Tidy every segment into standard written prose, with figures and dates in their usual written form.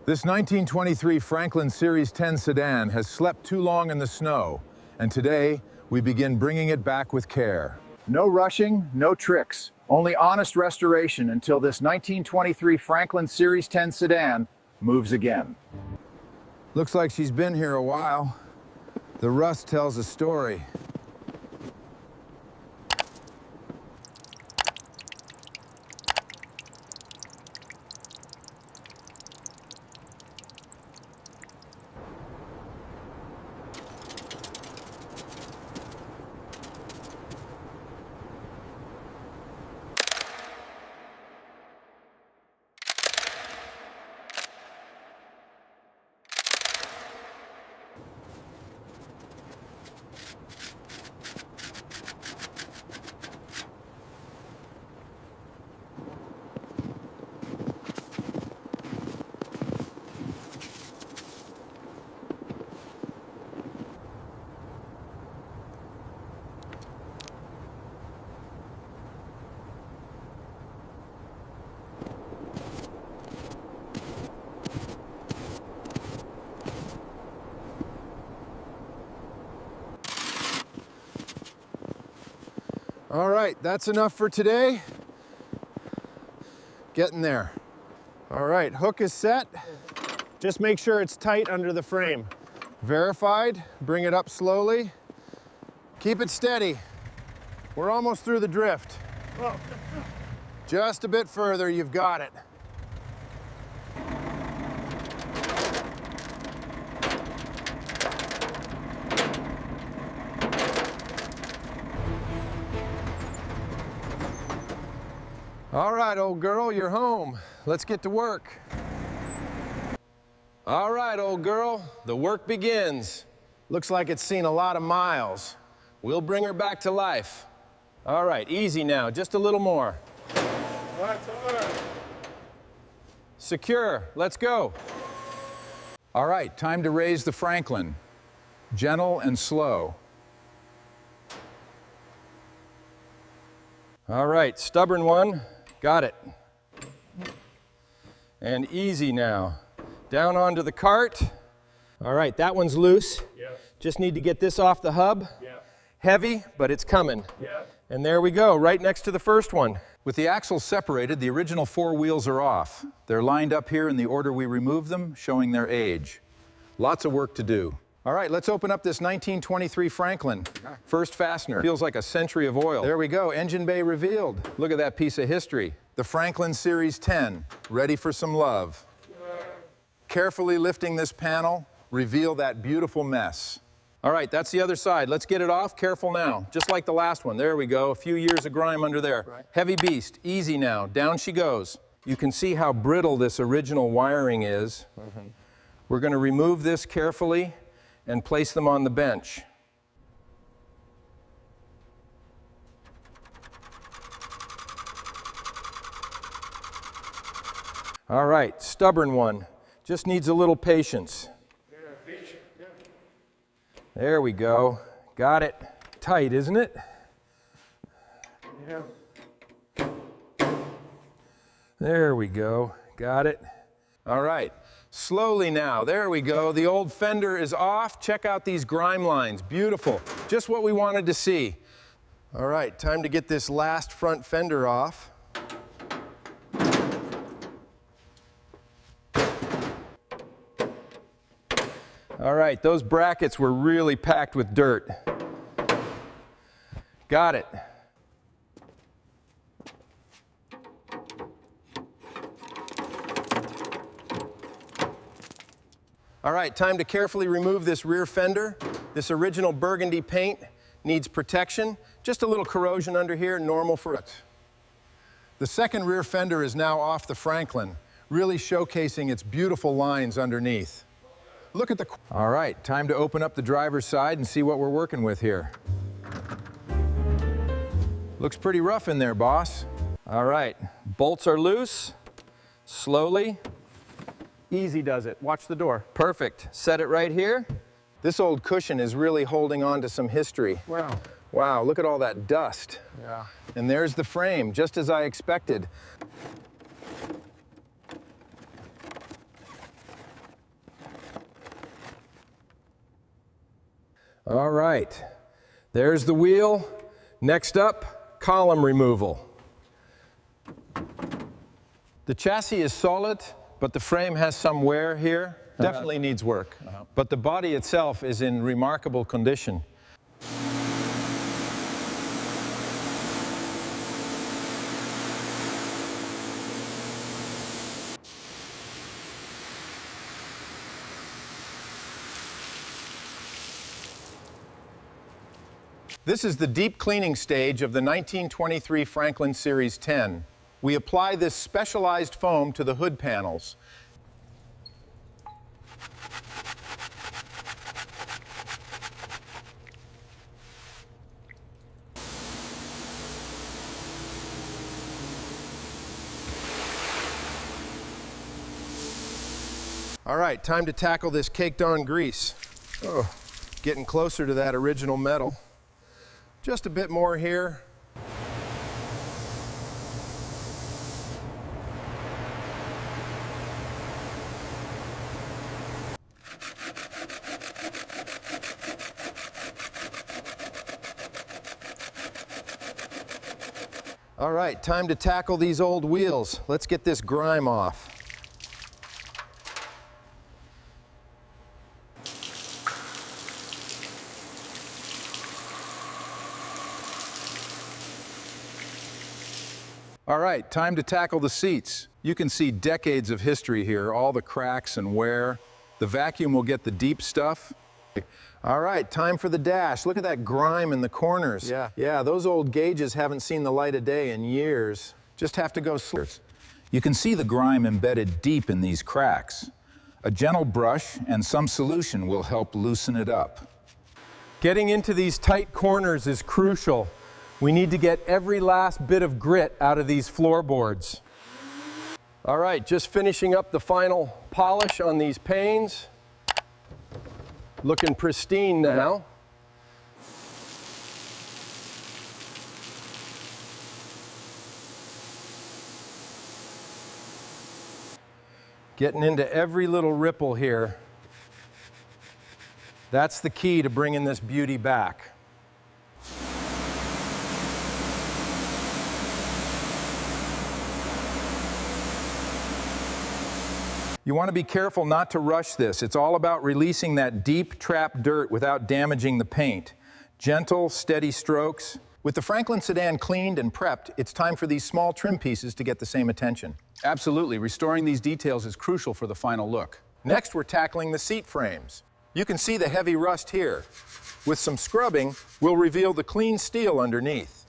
This 1923 Franklin Series 10 sedan has slept too long in the snow, and today we begin bringing it back with care. No rushing, no tricks, only honest restoration until this 1923 Franklin Series 10 sedan moves again. Looks like she's been here a while. The rust tells a story. All right, that's enough for today. Getting there. All right, hook is set. Just make sure it's tight under the frame. Verified, bring it up slowly. Keep it steady. We're almost through the drift. Oh. Just a bit further, you've got it. All right, old girl, you're home. Let's get to work. All right, old girl, the work begins. Looks like it's seen a lot of miles. We'll bring her back to life. All right, easy now, just a little more. All right. Secure, let's go. All right, time to raise the Franklin. Gentle and slow. All right, stubborn one. Got it. And easy now. Down onto the cart. All right, that one's loose. Yeah. Just need to get this off the hub. Yeah. Heavy, but it's coming. Yeah. And there we go, right next to the first one. With the axles separated, the original four wheels are off. They're lined up here in the order we removed them, showing their age. Lots of work to do. All right, let's open up this 1923 Franklin. First fastener. Feels like a century of oil. There we go, engine bay revealed. Look at that piece of history. The Franklin Series 10, ready for some love. Carefully lifting this panel, reveal that beautiful mess. All right, that's the other side. Let's get it off. Careful now, just like the last one. There we go, a few years of grime under there. Right. Heavy beast, easy now, down she goes. You can see how brittle this original wiring is. We're going to remove this carefully and place them on the bench. All right, stubborn one. Just needs a little patience. There we go. Got it. Tight, isn't it? Yeah. There we go. Got it. All right. Slowly now, there we go. The old fender is off. Check out these grime lines, beautiful. Just what we wanted to see. All right, time to get this last front fender off. All right, those brackets were really packed with dirt. Got it. All right, time to carefully remove this rear fender. This original burgundy paint needs protection. Just a little corrosion under here, normal for it. The second rear fender is now off the Franklin, really showcasing its beautiful lines underneath. Look at the... All right, time to open up the driver's side and see what we're working with here. Looks pretty rough in there, boss. All right, bolts are loose. Slowly. Easy does it. Watch the door. Perfect. Set it right here. This old cushion is really holding on to some history. Wow. Wow, look at all that dust. Yeah. And there's the frame, just as I expected. All right, there's the wheel. Next up, column removal. The chassis is solid, but the frame has some wear here. Definitely needs work. But the body itself is in remarkable condition. This is the deep cleaning stage of the 1923 Franklin Series 10. We apply this specialized foam to the hood panels. All right, time to tackle this caked on grease. Oh, getting closer to that original metal. Just a bit more here. All right, time to tackle these old wheels. Let's get this grime off. All right, time to tackle the seats. You can see decades of history here, all the cracks and wear. The vacuum will get the deep stuff. All right, time for the dash. Look at that grime in the corners. Yeah, those old gauges haven't seen the light of day in years. Just have to go slow. You can see the grime embedded deep in these cracks. A gentle brush and some solution will help loosen it up. Getting into these tight corners is crucial. We need to get every last bit of grit out of these floorboards. All right, just finishing up the final polish on these panes. Looking pristine now. Getting into every little ripple here. That's the key to bringing this beauty back. You want to be careful not to rush this. It's all about releasing that deep, trapped dirt without damaging the paint. Gentle, steady strokes. With the Franklin sedan cleaned and prepped, it's time for these small trim pieces to get the same attention. Absolutely. Restoring these details is crucial for the final look. Next, we're tackling the seat frames. You can see the heavy rust here. With some scrubbing, we'll reveal the clean steel underneath.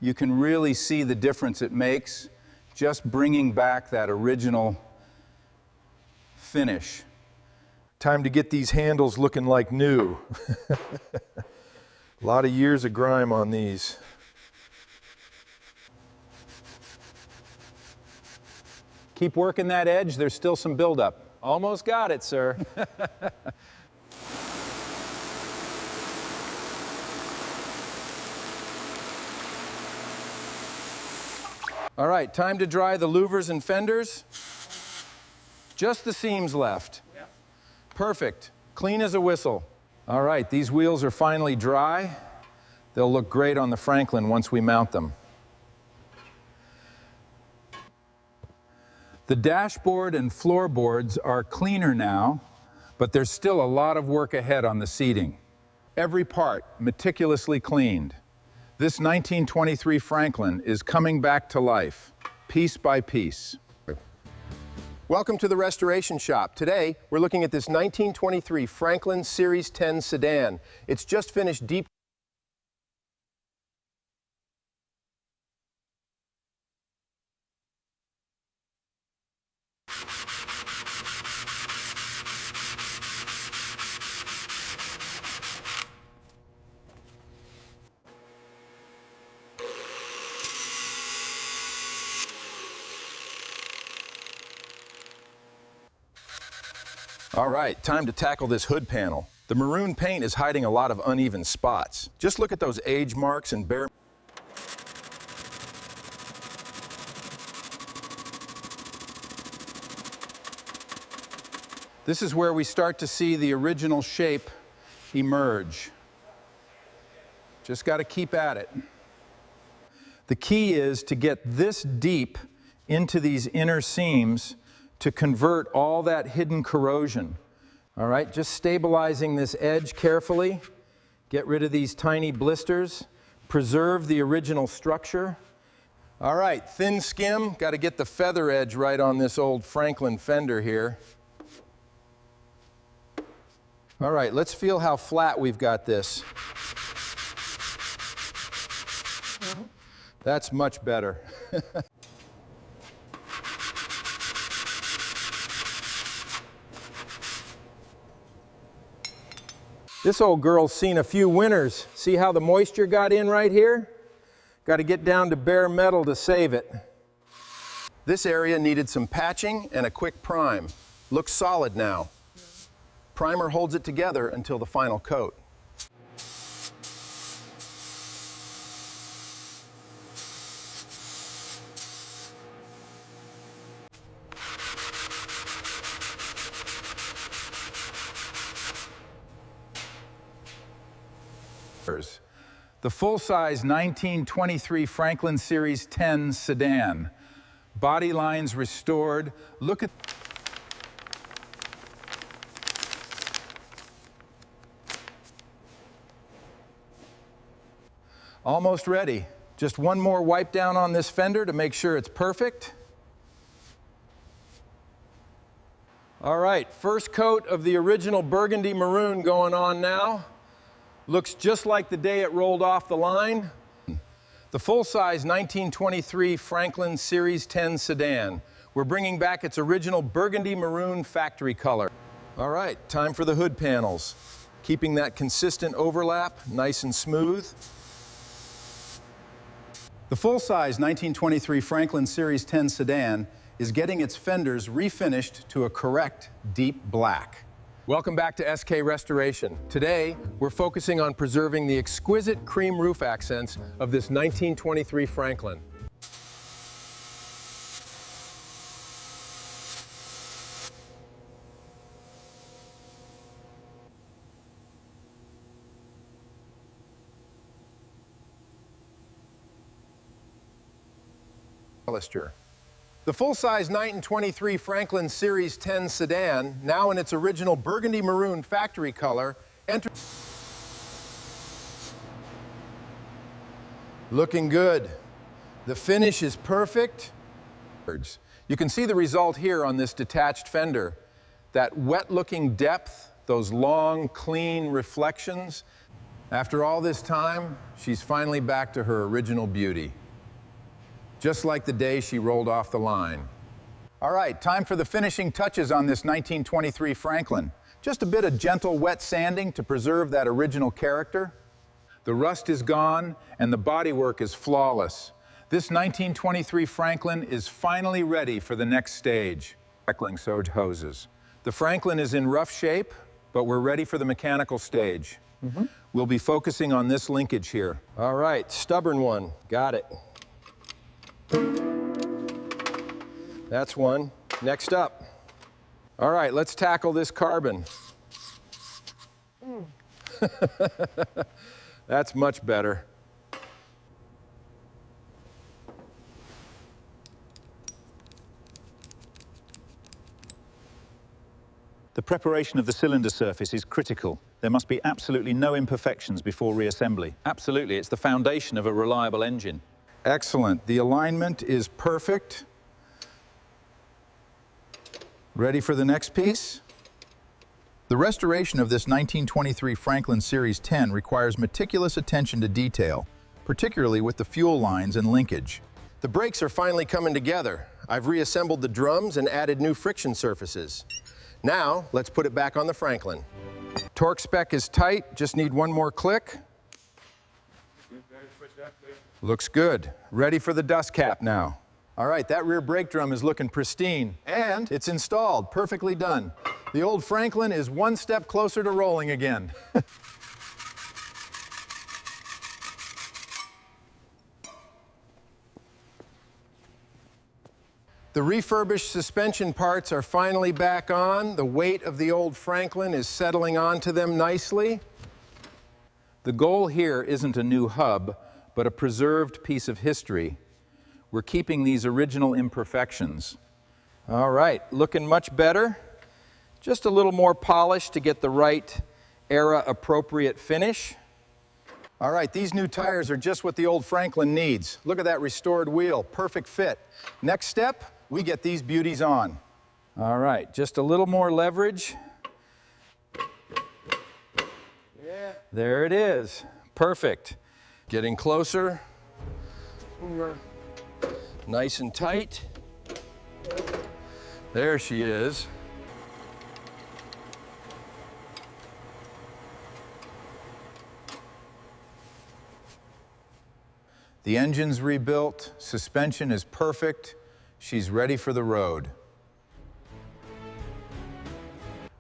You can really see the difference it makes just bringing back that original finish. Time to get these handles looking like new. A lot of years of grime on these. Keep working that edge, there's still some buildup. Almost got it, sir. All right, time to dry the louvers and fenders. Just the seams left. Yeah. Perfect, clean as a whistle. All right, these wheels are finally dry. They'll look great on the Franklin once we mount them. The dashboard and floorboards are cleaner now, but there's still a lot of work ahead on the seating. Every part meticulously cleaned. This 1923 Franklin is coming back to life, piece by piece. Welcome to the Restoration Shop. Today, we're looking at this 1923 Franklin Series 10 sedan. It's just finished deep All right, time to tackle this hood panel. The maroon paint is hiding a lot of uneven spots. Just look at those age marks and bare... This is where we start to see the original shape emerge. Just got to keep at it. The key is to get this deep into these inner seams to convert all that hidden corrosion. All right, just stabilizing this edge carefully. Get rid of these tiny blisters. Preserve the original structure. All right, thin skim. Got to get the feather edge right on this old Franklin fender here. All right, let's feel how flat we've got this. That's much better. This old girl's seen a few winters. See how the moisture got in right here? Got to get down to bare metal to save it. This area needed some patching and a quick prime. Looks solid now. Primer holds it together until the final coat. The full-size 1923 Franklin Series 10 sedan. Body lines restored. Look at... Almost ready. Just one more wipe down on this fender to make sure it's perfect. All right, first coat of the original burgundy maroon going on now. Looks just like the day it rolled off the line. The full-size 1923 Franklin Series 10 sedan. We're bringing back its original burgundy maroon factory color. All right, time for the hood panels. Keeping that consistent overlap, nice and smooth. The full-size 1923 Franklin Series 10 sedan is getting its fenders refinished to a correct deep black. Welcome back to SK Restoration. Today, we're focusing on preserving the exquisite cream roof accents of this 1923 Franklin. The full-size 1923 Franklin Series 10 sedan, now in its original burgundy maroon factory color, looking good. The finish is perfect. You can see the result here on this detached fender. That wet-looking depth, those long, clean reflections. After all this time, she's finally back to her original beauty. Just like the day she rolled off the line. All right, time for the finishing touches on this 1923 Franklin. Just a bit of gentle wet sanding to preserve that original character. The rust is gone and the bodywork is flawless. This 1923 Franklin is finally ready for the next stage. Heckling sewed hoses. The Franklin is in rough shape, but we're ready for the mechanical stage. We'll be focusing on this linkage here. All right, stubborn one, got it. That's one. Next up. All right, let's tackle this carbon. That's much better. The preparation of the cylinder surface is critical. There must be absolutely no imperfections before reassembly. Absolutely, it's the foundation of a reliable engine. Excellent. The alignment is perfect. Ready for the next piece? The restoration of this 1923 Franklin Series 10 requires meticulous attention to detail, particularly with the fuel lines and linkage. The brakes are finally coming together. I've reassembled the drums and added new friction surfaces. Now, let's put it back on the Franklin. Torque spec is tight, just need one more click. Looks good. Ready for the dust cap now. All right, that rear brake drum is looking pristine, and it's installed, perfectly done. The old Franklin is one step closer to rolling again. The refurbished suspension parts are finally back on. The weight of the old Franklin is settling onto them nicely. The goal here isn't a new hub, but a preserved piece of history. We're keeping these original imperfections. All right, looking much better. Just a little more polish to get the right era-appropriate finish. All right, these new tires are just what the old Franklin needs. Look at that restored wheel, perfect fit. Next step, we get these beauties on. All right, just a little more leverage. Yeah. There it is, perfect. Getting closer. Nice and tight. There she is. The engine's rebuilt, suspension is perfect, she's ready for the road.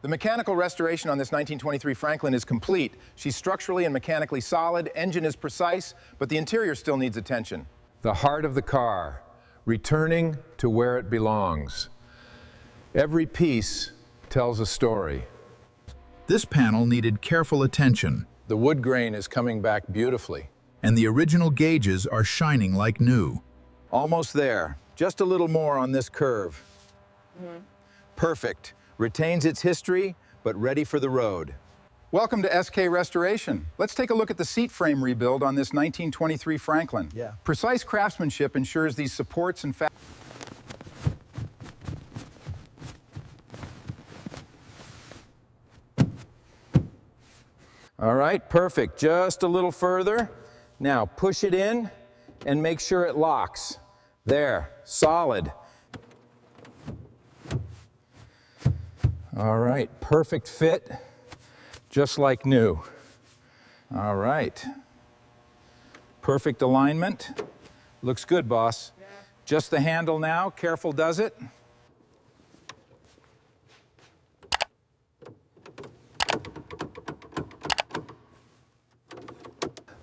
The mechanical restoration on this 1923 Franklin is complete. She's structurally and mechanically solid, engine is precise, but the interior still needs attention. The heart of the car, returning to where it belongs. Every piece tells a story. This panel needed careful attention, The wood grain is coming back beautifully. and the original gauges are shining like new. Almost there. Just a little more on this curve. Perfect. Retains its history, but ready for the road. Welcome to SK Restoration. Let's take a look at the seat frame rebuild on this 1923 Franklin. Yeah. Precise craftsmanship ensures these supports and All right, perfect. Just a little further. Now push it in and make sure it locks. There, solid. All right, perfect fit, just like new. All right. Perfect alignment. Looks good, boss. Just the handle now. Careful does it.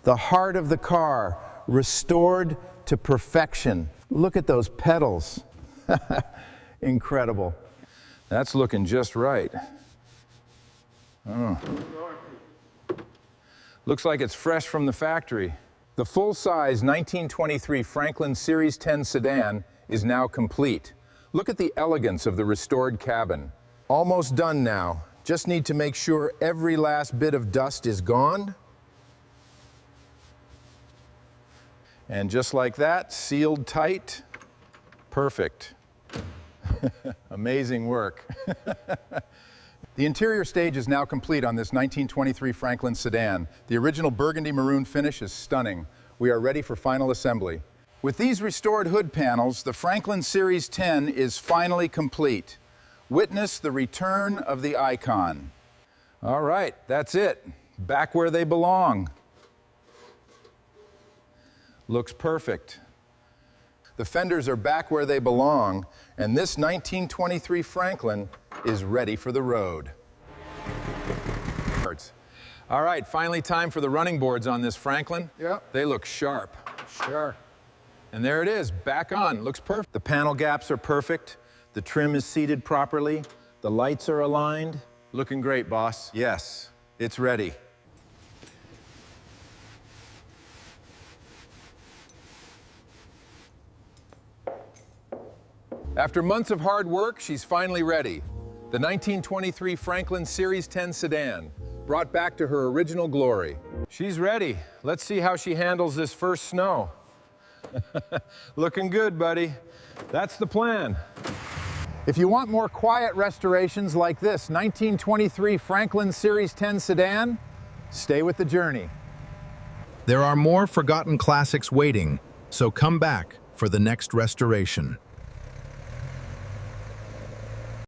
The heart of the car, restored to perfection. Look at those pedals. Incredible. That's looking just right. Oh. Looks like it's fresh from the factory. The full-size 1923 Franklin Series 10 sedan is now complete. Look at the elegance of the restored cabin. Almost done now. Just need to make sure every last bit of dust is gone. And just like that, sealed tight. Perfect. Amazing work. The interior stage is now complete on this 1923 Franklin sedan. The original burgundy maroon finish is stunning. We are ready for final assembly. With these restored hood panels, the Franklin Series 10 is finally complete. Witness the return of the icon. All right, that's it. Back where they belong. Looks perfect. The fenders are back where they belong, and this 1923 Franklin is ready for the road. All right, finally time for the running boards on this Franklin. Yep. They look sharp. Sure. And there it is, back on, looks perfect. The panel gaps are perfect. The trim is seated properly. The lights are aligned. Looking great, boss. Yes, it's ready. After months of hard work, she's finally ready. The 1923 Franklin Series 10 sedan, brought back to her original glory. She's ready. Let's see how she handles this first snow. Looking good, buddy. That's the plan. If you want more quiet restorations like this 1923 Franklin Series 10 sedan, stay with the journey. There are more forgotten classics waiting, so come back for the next restoration.